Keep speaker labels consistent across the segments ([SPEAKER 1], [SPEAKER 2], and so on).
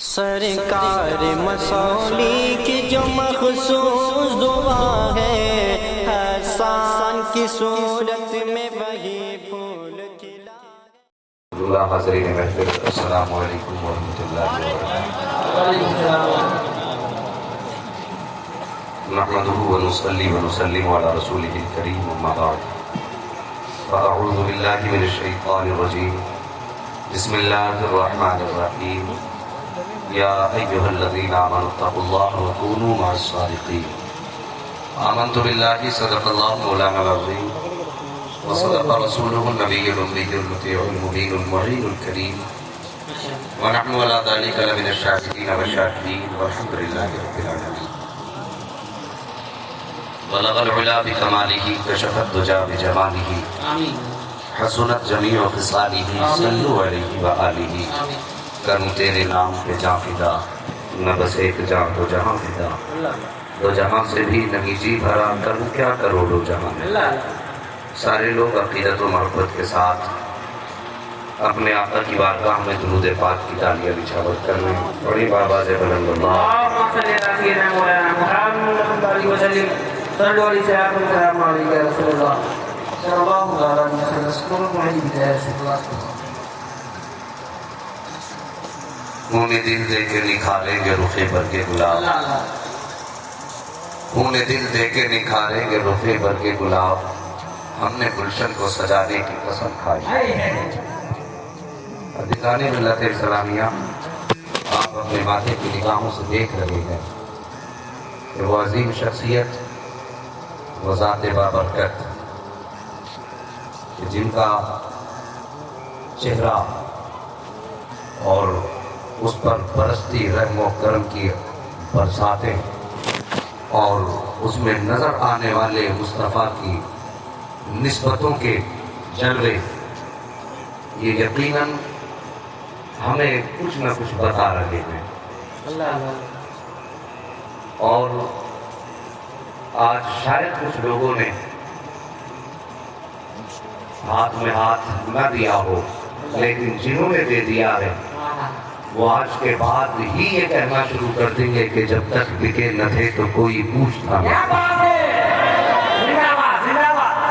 [SPEAKER 1] سرکار مسولی کی جو مخصوص دعا ہے، حسان کی صورت میں وہی پھول کھلا ہے۔
[SPEAKER 2] اللہ حاضرین محفل، السلام علیکم ورحمۃ اللہ وبرکاتہ۔ نحمدہ ونصلی ونسلم علی رسولہ الکریم، اما بعد فاعوذ باللہ من الشیطان الرجیم، بسم اللہ الرحمن الرحیم۔ یا ایھا الذین آمنوا اتقوا اللہ وکونوا مع الصادقین۔ آمنت باللہ، صدق اللہ مولانا العظیم، وصدق رسولہ النبی الأمی المطیع المبین المعین الکریم، ونحن علی ذلک لمن الشاہدین والشاکرین، والحمد للہ رب العالمین۔ بلغ العلا بکمالہ، کشف الدجی بجمالہ، حسنت جمیع خصالہ، صلوا علیہ وآلہ۔ کروں تیرے نام پہ جاں فدا، نہ بس ایک جاں تو جہاں فدا، دو جہاں سے بھی نہیں جی بھرا، کروں کیا کروڑوں جہاں میں۔ سارے لوگ عقیدت و محبت کے ساتھ اپنے آقا کی بارگاہ میں درود پاک کی تالیاں بچھاوت کر رہے ہیں۔ بڑی بابا سے بلند اللہ خون دل دے کے نکھاریں گے رخ برگ گلاب، خون دل دے کے نکھاریں گے رخ برگ گلاب، ہم نے گلشن کو سجانے کی قسم کھائی۔ عزیزان ملت اسلامیہ، آپ اپنے ماتھے کی نگاہوں سے دیکھ رہے ہیں کہ وہ عظیم شخصیت، وہ ذات بابرکت، کہ جن کا چہرہ اور اس پر برستی رحم و کرم کی برساتیں اور اس میں نظر آنے والے مصطفیٰ کی نسبتوں کے جلوے، یہ یقیناً ہمیں کچھ نہ کچھ بتا رہے ہیں۔ اور آج شاید کچھ لوگوں نے ہاتھ میں ہاتھ نہ دیا ہو، لیکن جنہوں نے دے دیا ہے وہ آج کے بعد ہی یہ کہنا شروع کر دیں گے کہ جب تک بکے نہ تھے تو کوئی پوچھتا نہ۔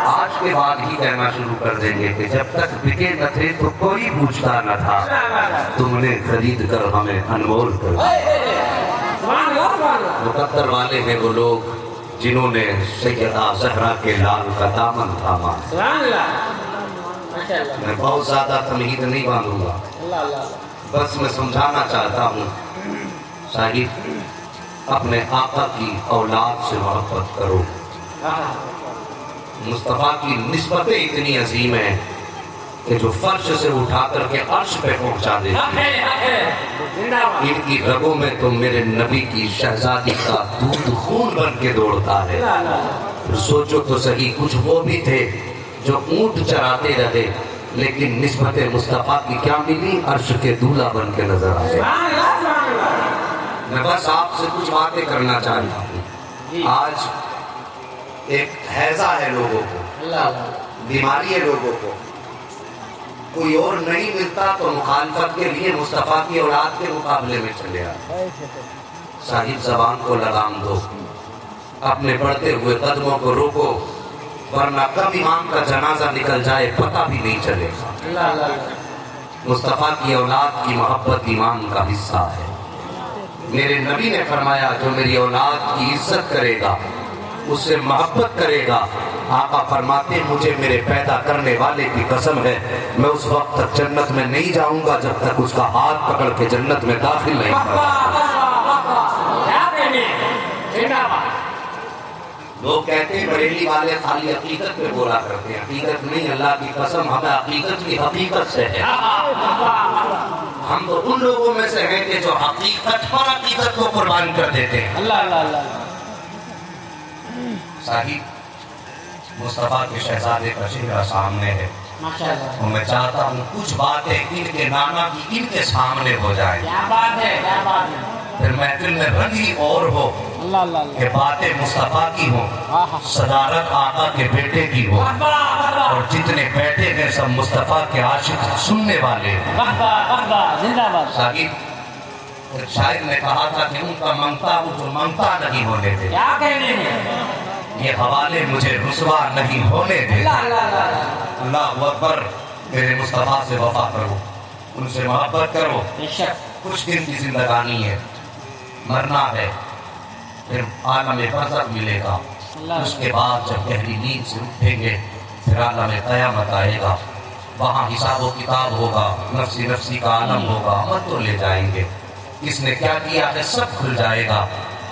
[SPEAKER 2] آج کے بعد ہی کہنا شروع کر دیں گے کہ جب تک بکے نہ تھے تو کوئی پوچھتا نہ تھا، تم نے خرید کر ہمیں انمول کر دیا۔ مقدر والے ہیں وہ لوگ جنہوں نے سیدہ زہرا کے لال کا دامن تھاما۔ میں بہت زیادہ تمہید نہیں باندھوں گا، بس میں سمجھانا چاہتا ہوں، صاحب اپنے آقا کی اولاد سے محبت کرو۔ مصطفیٰ کی نسبتیں اتنی عظیم ہیں کہ جو فرش سے اٹھا کر کے عرش پہ پہنچا دیتی ہیں۔ ان کی رگوں میں تو میرے نبی کی شہزادی کا دودھ خون بن کے دوڑتا ہے۔ سوچو تو صحیح، کچھ وہ بھی تھے جو اونٹ چراتے رہے، لیکن نسبت مصطفیٰ کی کیا ملی؟ عرش کے دولہا بن کے نظر آئے۔ میں بس آپ سے کچھ باتیں کرنا چاہتا ہوں۔ آج ایک ہیضہ ہے لوگوں کو، بیماری ہے لوگوں کو، کوئی اور نہیں ملتا تو مخالفت کے لیے مصطفیٰ کی اولاد کے مقابلے میں چلے آئے۔ صاحب زبان کو لگام دو، اپنے بڑھتے ہوئے قدموں کو روکو، ورنہ کب امام کا جنازہ نکل جائے پتہ بھی نہیں چلے گا۔ مصطفیٰ کی اولاد کی محبت ایمان کا حصہ ہے۔ میرے نبی نے فرمایا جو میری اولاد کی عزت کرے گا، اس سے محبت کرے گا، آقا فرماتے مجھے میرے پیدا کرنے والے کی قسم ہے میں اس وقت تک جنت میں نہیں جاؤں گا جب تک اس کا ہاتھ پکڑ کے جنت میں داخل نہیں کروں۔ لوگ کہتے ہیں بریلی والے خالی حقیقت پہ بولا کرتے ہیں، حقیقت نہیں، اللہ کی قسم ہمیں حقیقت کی حقیقت سے ہے۔ ہم تو ان لوگوں میں سے ہیں کہ جو حقیقت پر حقیقت کو قربان کر دیتے ہیں۔ صاحب مصطفیٰ کے شہزادے کا چہرہ سامنے ہے، اور میں چاہتا ہوں کچھ باتیں ان کے نانا کی ان کے سامنے ہو جائیں، پھر محفل میں رنگ ہی اور ہو کہ باتیں مصطفیٰ کی ہوں، صدارت آقا کے بیٹے کی ہو، اور جتنے بیٹھے ہیں سب مصطفیٰ کے عاشق سننے والے ہیں۔ صاحب ایک شاعر نے کہا تھا کہ ان کا منگتا ہوں جو منگتا نہیں ہونے دے،
[SPEAKER 3] کیا کہنے ہیں؟
[SPEAKER 2] یہ حوالے مجھے رسوا نہیں ہونے دے۔ اللہ اکبر، میرے مصطفیٰ سے وفا کرو، ان سے محبت کرو۔
[SPEAKER 3] بے شک
[SPEAKER 2] کچھ دن کی زندگانی ہے، مرنا ہے، پھر عالم برزخ ملے گا، اس کے بعد جب گہری نیند سے اٹھیں گے پھر عالم قیامت آئے گا، وہاں حساب و کتاب ہوگا، نفسی نفسی کا عالم ہوگا، عمل تو لے جائیں گے، کس نے کیا کیا ہے سب کھل جائے گا۔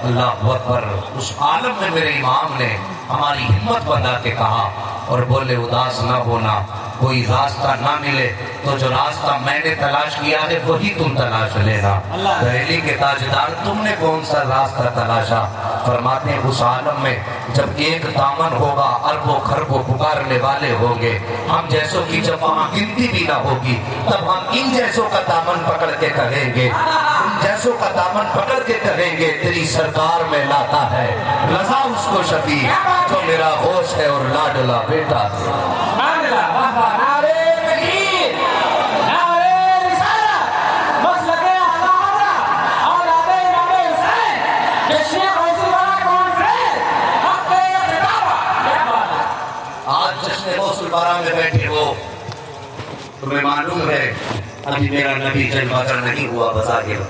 [SPEAKER 2] اللہ اکبر، اس عالم میں میرے امام نے ہماری ہمت بنا کے کہا اور بولے اداس نہ ہونا، کوئی راستہ نہ ملے تو جو راستہ میں نے تلاش کیا ہے وہی تم تلاش لینا۔ بریلی کے تاجدار تم نے کون سا راستہ تلاشا؟ فرماتے ہیں اس عالم میں جب ایک دامن ہوگا اربوں خربوں پکارنے والے ہوں گے، ہم جیسوں کی جب وہاں گنتی بھی نہ ہوگی تب ہم ان جیسوں کا دامن پکڑ کے کہیں گے، ان جیسوں کا دامن پکڑ کے کہیں گے تیری سرکار میں لاتا ہے رضا اس کو شفیع جو میرا ہوش ہے اور لاڈلا بیٹا ہے۔ آج جشن غوث البرا میں بیٹھے ہو، تمہیں معلوم ہے ابھی میرا نبی جلوہ گر نہیں ہوا، بظاہر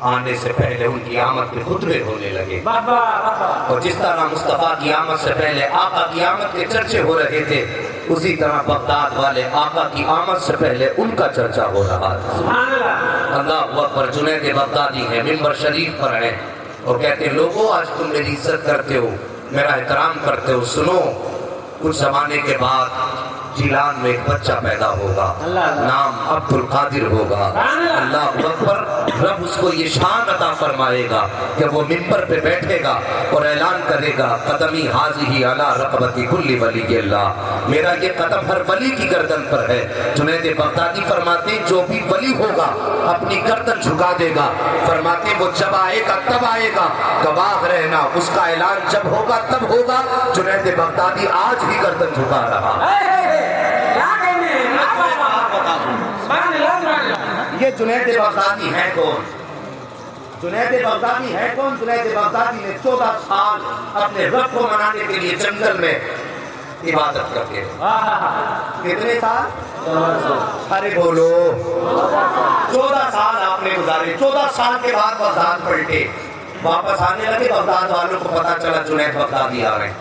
[SPEAKER 2] آنے سے پہلے ان کی آمد کے خطبے ہونے لگے، اور جس طرح مصطفیٰ کی آمد سے پہلے آقا کی آمد کے چرچے ہو رہے تھے اسی طرح بغداد والے آقا کی آمد سے پہلے ان کا چرچا ہو رہا تھا۔ اللہ اکبر، جنید بغدادی ہے، منبر شریف پر ہے اور کہتے ہیں لوگوں آج تم میری عزت کرتے ہو، میرا احترام کرتے ہو، سنو کچھ زمانے کے بعد جیلان میں ایک بچہ پیدا ہوگا، نام عبد القادر ہوگا۔ اللہ اکبر، رب اس کو یہ شان عطا فرمائے گا کہ وہ منبر پہ بیٹھے گا اور اعلان کرے گا قدمی حاضی علی رقبتی کل ولی اللہ، میرا یہ قدم ہر ولی کی گردن پر ہے۔ جنید بغدادی فرماتے ہیں جو بھی ولی ہوگا اپنی گردن جھکا دے گا، فرماتے ہیں وہ جب آئے گا تب آئے گا، گواہ رہنا اس کا اعلان جب ہوگا تب ہوگا۔ جنید بغدادی آج بھی گردن جھکا رہا۔ یہ جنید بغدادی ہے کون؟ جنید بغدادی ہے کون؟ جنید بغدادی نے 14 سال اپنے رب کو منانے کے لیے جنگل میں عبادت کرتے ہیں۔ کتنے سال؟ ارے بولو، 14 سال آپ نے گزارے۔ 14 سال کے بعد بغداد پلٹے، واپس آنے لگے، بغداد والوں کو پتا چلا جنید بغدادی آ رہے ہیں،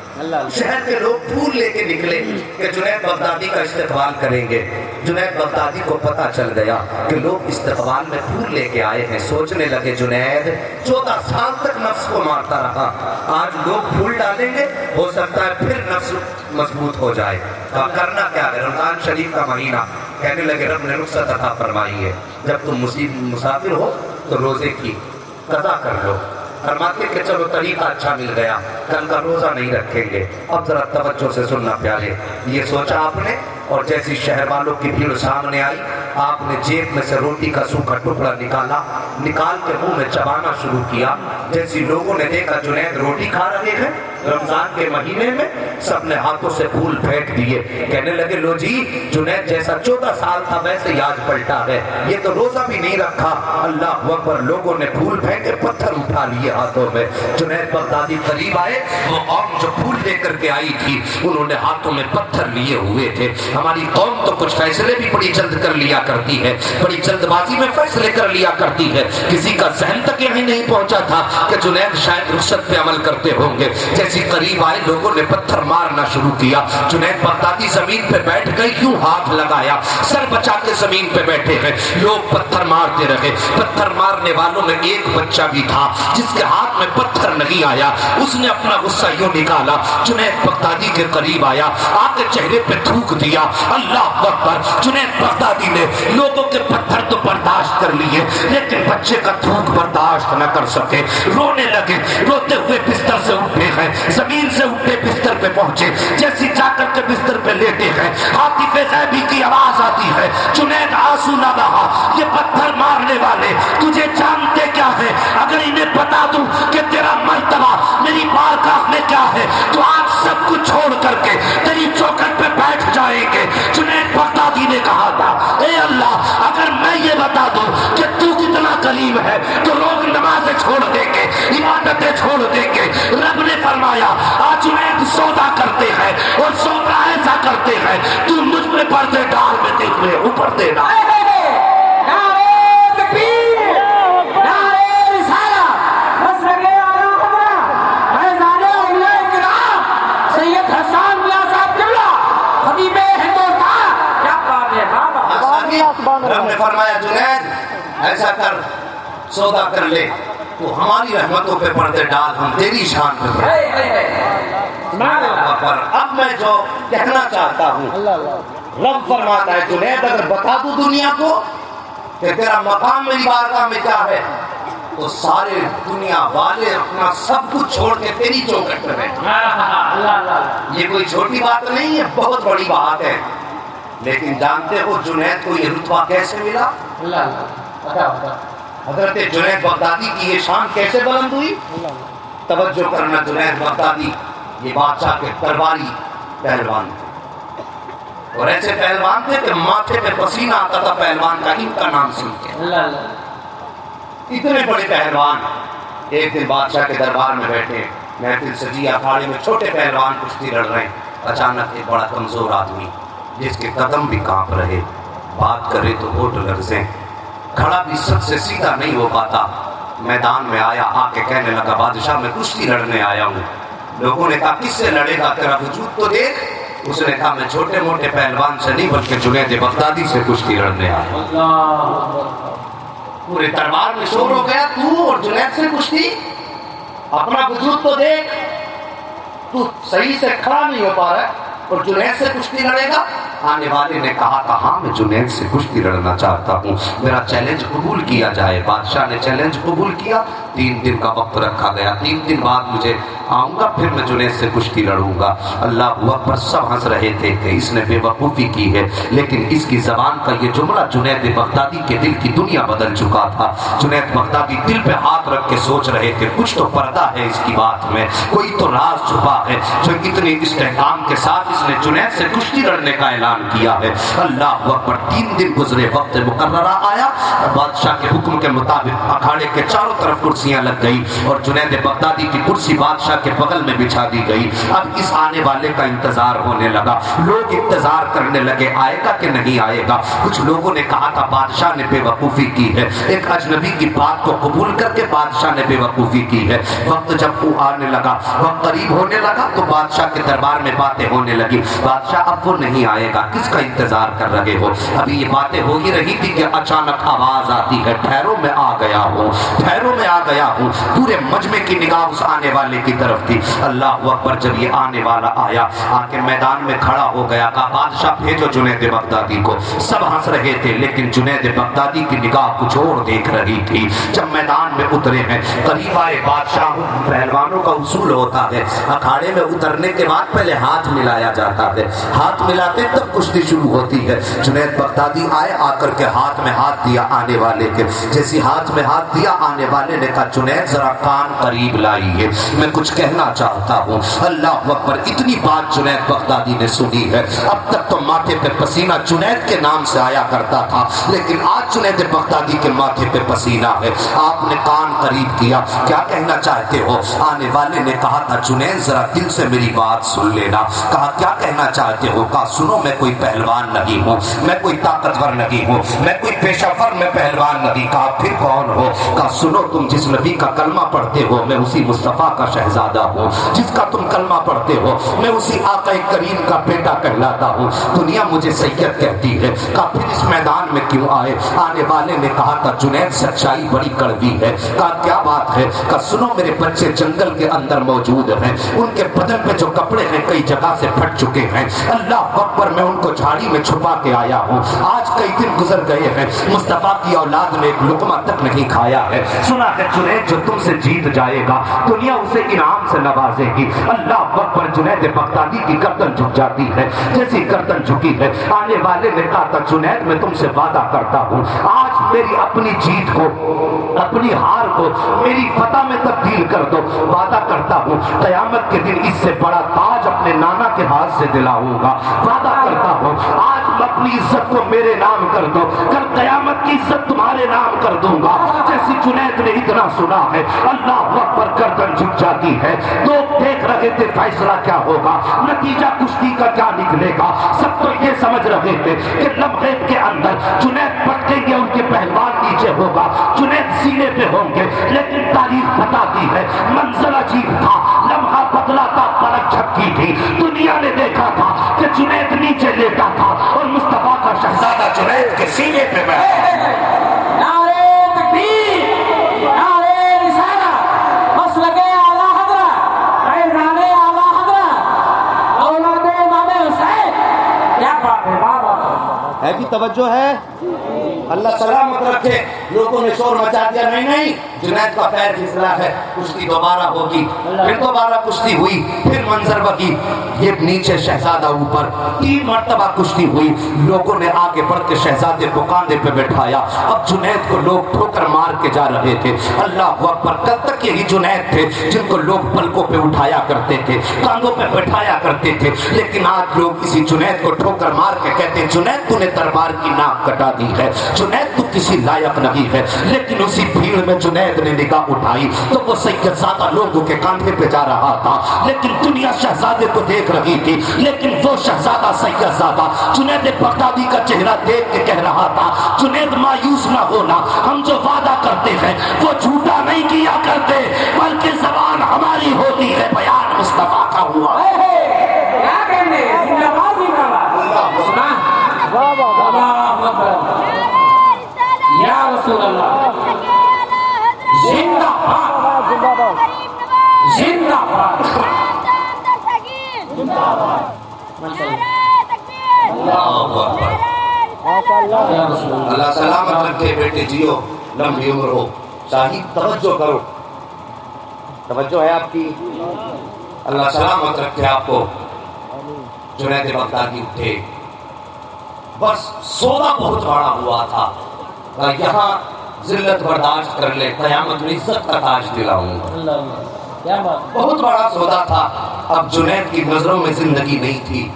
[SPEAKER 2] شہر کے لوگ پھول لے کے نکلے کہ جنید بغدادی کا استقبال کریں گے۔ جنید بغدادی کو پتا چل گیا کہ لوگ استقبال میں پھول لے کے آئے ہیں، سوچنے لگے جنید 14 سال تک نفس کو مارتا رہا، آج لوگ پھول ڈالیں گے ہو سکتا ہے پھر نفس مضبوط ہو جائے، کرنا کیا ہے؟ رمضان شریف کا مہینہ، کہنے لگے رب نے رخصت عطا فرمائی ہے، جب تم مسافر ہو تو روزے کی قضا کر لو۔ فرماتے کہ چلو طریقہ اچھا مل گیا، کل کا روزہ نہیں رکھیں گے۔ اب ذرا توجہ سے سننا پیارے، یہ سوچا آپ نے، اور جیسی شہر والوں کی بھیڑ سامنے آئی آپ نے جیب میں سے روٹی کا سوکھا ٹکڑا نکالا، نکال کے منہ میں چبانا شروع کیا۔ جیسی لوگوں نے دیکھا جنید روٹی کھا رہے ہیں رمضان کے مہینے میں، سب نے ہاتھوں سے پھول پھینک دیے، کہنے لگے لو جی جنید جیسا 14 سال تھا ویسے ہی آج پلٹا ہے، یہ تو روزہ بھی نہیں رکھا۔ اللہ اکبر، لوگوں نے پھول پھینکے، پتھر اٹھا لیے ہاتھوں میں۔ جنید بغدادی قریب آئے، وہ قوم جو پھول لے کر کے آئی تھی انہوں نے ہاتھوں میں پتھر لیے ہوئے تھے۔ ہماری قوم تو کچھ فیصلے بھی بڑی جلد کر لیا کرتی ہے، بڑی جلد بازی میں فیصلے کر لیا کرتی ہے، کسی کا ذہن تک یہی نہیں پہنچا تھا کہ جنید شاید رخصت پہ عمل کرتے ہوں گے۔ جیسی قریب آئے لوگوں نے پتھر مارنا شروع کیا، جنید بغدادی زمین پہ بیٹھ گئی، کیوں ہاتھ لگایا، سر بچا کے زمین پہ بیٹھے ہیں، لوگ پتھر مارتے رہے۔ پتھر مارنے والوں میں ایک بچہ بھی تھا جس کے ہاتھ میں پتھر نہیں آیا، اس نے اپنا غصہ یوں نکالا، جنید بغدادی کے قریب آیا، آ کے چہرے پہ تھوک دیا۔ اللہ اکبر، جنید بغدادی نے لوگوں کے پتھر تو برداشت کر لیے لیکن بچے کا تھوک برداشت نہ کر سکے، رونے لگے، روتے ہوئے بستر سے اٹھے ہیں، زمین سے اٹھے بستر پہ پہنچے، جیسی جا کر کے بستر پہ لیٹے ہیں عاطف غیبی کی آواز آتی ہے، جنید آنسو نہ بہا، یہ پتھر مارنے والے تجھے جانتے کیا ہے؟ اگر انہیں بتا دوں کہ تیرا مرتبہ میری بارگاہ میں کیا ہے تو آج سب کچھ چھوڑ کر کے تیری چوکھٹ پہ بیٹھ جائیں گے۔ جنید بغدادی نے کہا تھا اے اللہ اگر میں یہ بتا دوں کہ تو کتنا کلیم قریب ہے تو لوگ نمازیں چھوڑ دیں گے, عبادتیں چھوڑ دیں گے. رب نے فرمایا آج جنید سودا کرتے ہیں اور سودا ایسا کرتے ہیں تو مجھ پہ پردے ڈال, میں دیکھ رہے اوپر دے ڈال. رب نے فرمایا جنید ایسا کر, سودا کر لے, تو ہماری رحمتوں پہ پردے ڈال, ہم تیری شان پہ. پر اب میں جو کہنا چاہتا ہوں, رب فرماتا ہے جنید اگر بتا دوں دنیا کو کہ تیرا مقام میری بارگاہ میں کیا ہے تو سارے دنیا والے اپنا سب کچھ چھوڑ کے تیری چوکھٹ پہ بیٹھے. یہ کوئی چھوٹی بات نہیں ہے, بہت بڑی بات ہے. لیکن جانتے ہو جنید کو یہ رتبہ کیسے ملا؟ حضرت جنید بغدادی کی یہ شان کیسے بلند ہوئی؟ توجہ کرنا, جنید بغدادی یہ بادشاہ کے درباری پہلوان تھے, اور ایسے پہلوان تھے کہ ماتھے پہ پسینہ آتا تھا پہلوان کا, ان کا نام سن کے. اتنے بڑے پہلوان ایک دن بادشاہ کے دربار میں بیٹھے, محفل سجی, اکھاڑے میں چھوٹے پہلوان کشتی لڑ رہے ہیں. اچانک ایک بڑا کمزور آدمی جس کے قدم بھی کانپ رہے, بات کرے تو ہونٹ لرزیں, کھڑا بھی سب سے سیدھا نہیں ہو پاتا, میدان میں آیا, آ کے کہنے لگا بادشاہ میں کشتی لڑنے آیا ہوں. لوگوں نے کہا کس سے لڑے گا, تیرا وجود تو دیکھ. اس نے کہا میں چھوٹے موٹے پہلوان سے نہیں بلکہ جنید بغدادی سے کشتی لڑنے آیا. پورے دربار میں شور ہو گیا, تو اور جنید سے کشتی, اپنا وجود تو دیکھ, تو صحیح سے کھڑا نہیں ہو پا رہا ہے اور جنید سے کشتی لڑے گا. آنے والے نے کہا تھا ہاں میں جنید سے کشتی لڑنا چاہتا ہوں, میرا چیلنج قبول کیا جائے. بادشاہ نے چیلنج قبول کیا, 3 دن کا وقت رکھا گیا. 3 دن بعد مجھے آؤں گا, پھر میں جنید سے کشتی لڑوں گا. اللہ اکبر. سب ہنس رہے تھے کہ اس نے بے وقوفی کی ہے, لیکن اس کی زبان کا یہ جملہ جنید بغدادی کے دل کی دنیا بدل چکا تھا. جنید بغدادی دل پہ ہاتھ رکھ کے سوچ رہے تھے کچھ تو پردہ ہے اس کی بات میں, کوئی تو راز چھپا ہے جو اتنے استحکام کے ساتھ اس نے جنید سے کشتی لڑنے کا اعلان کیا ہے. اللہ اکبر. 3 دن گزرے, وقت مقررہ آیا, بادشاہ کے حکم کے مطابق اکھاڑے کے چاروں طرف کرسیاں لگ گئی اور جنید بغدادی کی کرسی بادشاہ کے بغل میں بچھا دی گئی. اب اس آنے والے کا انتظار ہونے لگا. لوگ انتظار کرنے لگے آئے گا کہ نہیں آئے گا. کچھ لوگوں نے کہا تھا بادشاہ نے بے وقوفی کی ہے, ایک اجنبی کی بات کو قبول کر کے بادشاہ نے بے وقوفی کی ہے. وقت جب وہ آنے لگا, وقت قریب ہونے لگا تو بادشاہ کے دربار میں باتیں ہونے لگی. بادشاہ اب وہ نہیں آئے گا, کس کا انتظار کر رہے ہو؟ ابھی یہ باتیں ہو ہی رہی تھی کہ اچانک آواز آتی ہے ٹھہرو میں آ گیا ہوں, ٹھہرو میں آ گیا ہوں. پورے مجمع کی نگاہ اس آنے والے کی طرف تھی. اللہ اکبر. جب یہ آنے والا آیا, آ کے میدان میں کھڑا ہو گیا, کہا بادشاہ بھیجو جنید بغدادی کو. سب ہنس رہے تھے لیکن جنید بغدادی کی نگاہ کچھ اور دیکھ رہی تھی. جب میدان میں اترے ہیں, قریب آئے بادشاہ, پہلوانوں کا اصول ہوتا ہے اکھاڑے میں اترنے کے بعد پہلے ہاتھ ملایا جاتا ہے, ہاتھ ملاتے تب کشتی شروع ہوتی ہے. جنید بغدادی آئے, آ کر کے ہاتھ میں ہاتھ دیا آنے والے کے. جیسی ہاتھ میں ہاتھ دیا, آنے والے نے کہا جنید ذرا کان قریب لائیے, میں کچھ کہنا چاہتا ہوں. اللہ اکبر. اتنی بات جنید بغدادی نے سنی ہے. اب تک تو ماتھے پہ پسینہ جنید کے نام سے آیا کرتا تھا, لیکن آج جنید بغدادی کے ماتھے پہ پسینہ ہے. آپ نے کان قریب کیا, کیا کہنا چاہتے ہو؟ آنے والے نے کہا تھا جنید ذرا دل سے میری بات سن لینا. کہا کیا کہنا چاہتے ہو؟ کہا سنو میں کوئی پہلوان نہیں ہوں, میں کوئی طاقتور نہیں ہوں, میں کوئی پیشہ ور میں پہلوان نہیں. کہا پھر کون ہو؟ کہا سنو تم جس نبی کا کلمہ پڑھتے ہو میں اسی مصطفیٰ کا شہزادہ ہوں, جس کا تم کلمہ پڑھتے ہو میں اسی آقا کریم کا بیٹا کہلاتا ہوں. دنیا مجھے سید کہتی ہے. کہا پھر اس میدان میں کیوں آئے؟ آنے والے نے کہا تھا جنید سچائی بڑی کڑوی ہے. کہا کیا بات ہے؟ کہا سنو میرے بچے جنگل کے اندر موجود ہیں, ان کے بدن پہ جو کپڑے ہیں کئی جگہ سے پھٹ چکے ہیں. اللہ اکبر. میں ان کو جھاڑی میں چھپا کے آیا ہوں. آج کئی دن گزر گئے ہیں, مصطفیٰ کی اولاد نے ایک لقمہ تک نہیں کھایا ہے. سنا ہے جنید جو تم سے جیت جائے گا دنیا اسے انعام سے نوازے گی. اللہ اکبر. جنید بغدادی کی گردن جھک جاتی ہے. جیسی گردن جھکی ہے, آنے والے نے کہا تھا جنید میں تم سے وعدہ کرتا ہوں آج میری اپنی جیت کو, اپنی ہار کو میری فتح میں تبدیل کر دو، وعدہ کرتا ہوں قیامت کے دن اس سے بڑا تاج اپنے نانا کے ہاتھ سے دلاؤں گا، وعدہ کرتا ہوں آج اپنی عزت کو میرے نام کر دو، کل قیامت کی عزت تمہارے نام کر دوں گا۔ جیسی جنید نے اتنا سنا ہے، اللہ اکبر گردن جھک جاتی ہے۔ لوگ دیکھ رہے تھے فیصلہ کیا ہوگا، نتیجہ کشتی کا کیا نکلے گا۔ سب تو یہ سمجھ رہے تھے کہ لمحے کے اندر جنید پٹکیں گے، ان کے پہلوان نیچے ہوگا، جنید سینے پہ ہوں گے، لیکن تاریخ بتاتی ہے منظر عجیب تھا، لمحہ بدلا تھا، پلک جھپکی تھی، دنیا نے دیکھا تھا کہ جنید نیچے لیٹا تھا اور مصطفیٰ کا شہزادہ جنید کے سینے پہ بیٹھا۔
[SPEAKER 3] نعرے تکبیر، نعرے رسالت، مسلک اعلیٰ حضرت، فیضان اعلیٰ حضرت، اولاد امام حسین، کیا بات ہے، واہ واہ۔
[SPEAKER 2] ہے کہ توجہ ہے؟ اللہ سلامت رکھے۔ لوگوں نے شور مچا دیا، نہیں نہیں جنید کا پیر پھسلا ہے، کشتی دوبارہ ہوگی، پھر دوبارہ کشتی ہوئی، پھر منظر بگی، یہ نیچے شہزادہ اوپر، 3 مرتبہ کشتی ہوئی۔ لوگوں نے آگے بڑھ کے شہزادے کو کاندھے پہ بٹھایا، اب جنید کو لوگ ٹھوکر مار کے جا رہے تھے۔ اللہ اکبر، کل تک یہی جنید تھے جن کو لوگ پلکوں پہ اٹھایا کرتے تھے، کاندھوں پہ بٹھایا کرتے تھے، لیکن آج لوگ اسی جنید کو ٹھوکر مار کے کہتے ہیں جنید تو نے دربار کی ناک کٹا دی ہے، جنید تو کسی لائق نہیں ہے۔ لیکن اسی بھیڑ میں جنید نے نگاہ اٹھائی تو وہ سیدزادہ لوگوں کے کاندھے پہ جا رہا تھا، لیکن دنیا شہزادے کو دیکھ رہی تھی، لیکن وہ شہزادہ سیدزادہ جنید بغدادی کا چہرہ دیکھ کے کہہ رہا تھا جنید مایوس نہ ہونا، ہم جو وعدہ کرتے ہیں وہ جھوٹا نہیں کیا کرتے، بلکہ زبان ہماری ہوتی ہے، بیان مصطفیٰ کا ہوا۔
[SPEAKER 3] کیا کہنے، زندہ باد، زندہ باد، سنا، اللہ اکبر، یا رسول اللہ، زندہ باد، زندہ باد،
[SPEAKER 2] اللہ سلامت رکھے، بیٹے جیو، لمبی عمر ہو۔ شاہد توجہ کرو، توجہ ہے آپ کی، اللہ سلامت رکھے آپ کو۔ جنید بغدادی اٹھے، بس سودا بہت بڑا ہوا تھا، یہاں ذلت برداشت کر لے، قیامت میں عزت کا تاج دلاؤں گا، بہت بڑا سودا تھا۔ اب جنید کی نظروں میں زندگی نہیں تھی،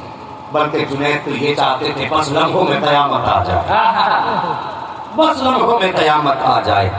[SPEAKER 2] بلکہ جنید تو یہ چاہتے تھے بس لمحوں میں قیامت آ جائے، بس لمحوں میں قیامت آ جائے۔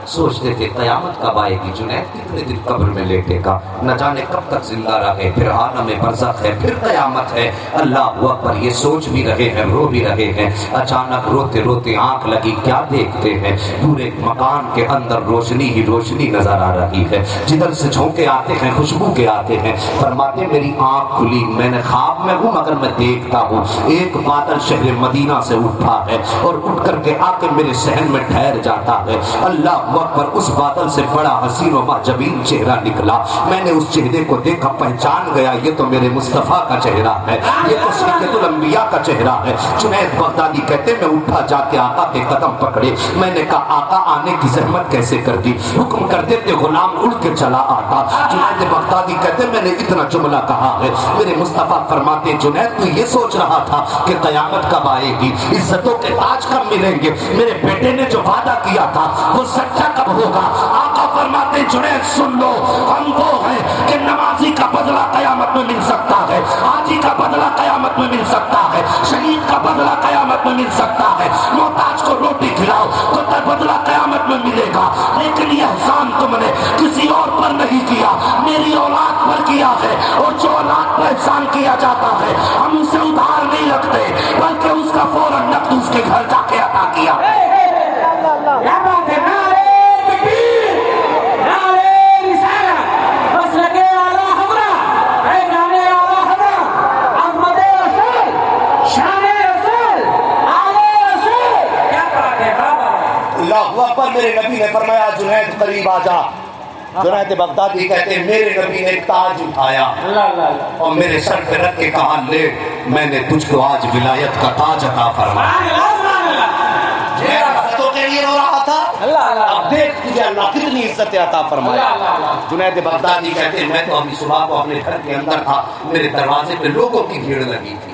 [SPEAKER 2] سوچتے تھے قیامت کب آئے گی، جنید کتنے دن قبر میں لیٹے گا، نہ جانے کب تک زندہ رہے، پھر عالم برزخ ہے، پھر قیامت ہے۔ اللہ اکبر، یہ سوچ بھی رہے ہیں، رو بھی رہے ہیں، اچانک روتے روتے آنکھ لگی، کیا دیکھتے ہیں، پورے مکان کے اندر روشنی ہی روشنی نظر آ رہی ہے، جدھر سے جھونکے آتے ہیں خوشبو کے آتے ہیں۔ فرماتے میری آنکھ کھلی، میں نے خواب میں ہوں مگر میں دیکھتا ہوں ایک بادل شہر مدینہ سے اٹھا ہے اور اٹھ کر کے آ کے میرے صحن میں ٹھہر جاتا ہے۔ اللہ پر اس بادل سے بڑا حسین و معجبین چہرہ نکلا، میں نے اس چہرے کو دیکھا، پہچان گیا یہ تو میرے مصطفیٰ کا چہرہ ہے، یہ تو سید الانبیاء کا چہرہ ہے۔ جنید بغدادی کہتے میں اٹھا جا کے آقا کے قدم پکڑے، میں نے کہا آقا آنے کی زحمت کیسے کر دی، حکم کر دیتے غلام اڑ کے چلا آتا۔ جنید بغدادی کہتے میں نے اتنا جملہ کہا ہے، میرے مصطفیٰ فرماتے جنید تو یہ سوچ رہا تھا کہ قیامت کب آئے گی، عزتوں کے تاج کب ملیں گے، میرے بیٹے نے جو وعدہ کیا تھا وہ سچا کب ہوگا۔ آقا فرماتے جنید سن لو، ہم وہ ہیں کہ نمازی کا بدلہ قیامت میں مل سکتا ہے، حاجی کا بدلہ قیامت میں مل سکتا ہے، شہید کا بدلہ قیامت میں مل سکتا ہے، محتاج کو روٹی کھلاؤ تو بدلہ قیامت میں ملے گا، لیکن یہ احسان تم نے کسی اور پر نہیں کیا، میری اولاد پر کیا ہے، اور جو اولاد پر احسان کیا جاتا ہے ہم اسے ادھار نہیں رکھتے بلکہ اس کا فوراً نقد اس کے گھر جا کے عطا کیا۔
[SPEAKER 3] کیا بات ہے، نعرے تکبیر، نعرے رسالت، مسلک اعلیٰ حضرت، فیضان اعلیٰ حضرت، عظمت رسول، شان رسول، آل رسول، کیا بات ہے بابا۔
[SPEAKER 2] اللہ اکبر، میرے نبی نے فرمایا جنید قریب آ جا۔ جنید بغدادی کہتے ہیں میرے نبی نے ایک تاج اٹھایا اور میرے سر پہ رکھ کے کہا لے میں نے تجھ کو آج ولایت کا تاج عطا فرمایا۔ میرا عزتوں کے لیے رو رہا تھا، اب دیکھ تجھے اللہ کتنی عزت عطا فرمایا۔ جنید بغدادی کہتے ہیں میں تو ابھی صبح کو اپنے گھر کے اندر تھا، میرے دروازے پہ لوگوں کی بھیڑ لگی تھی،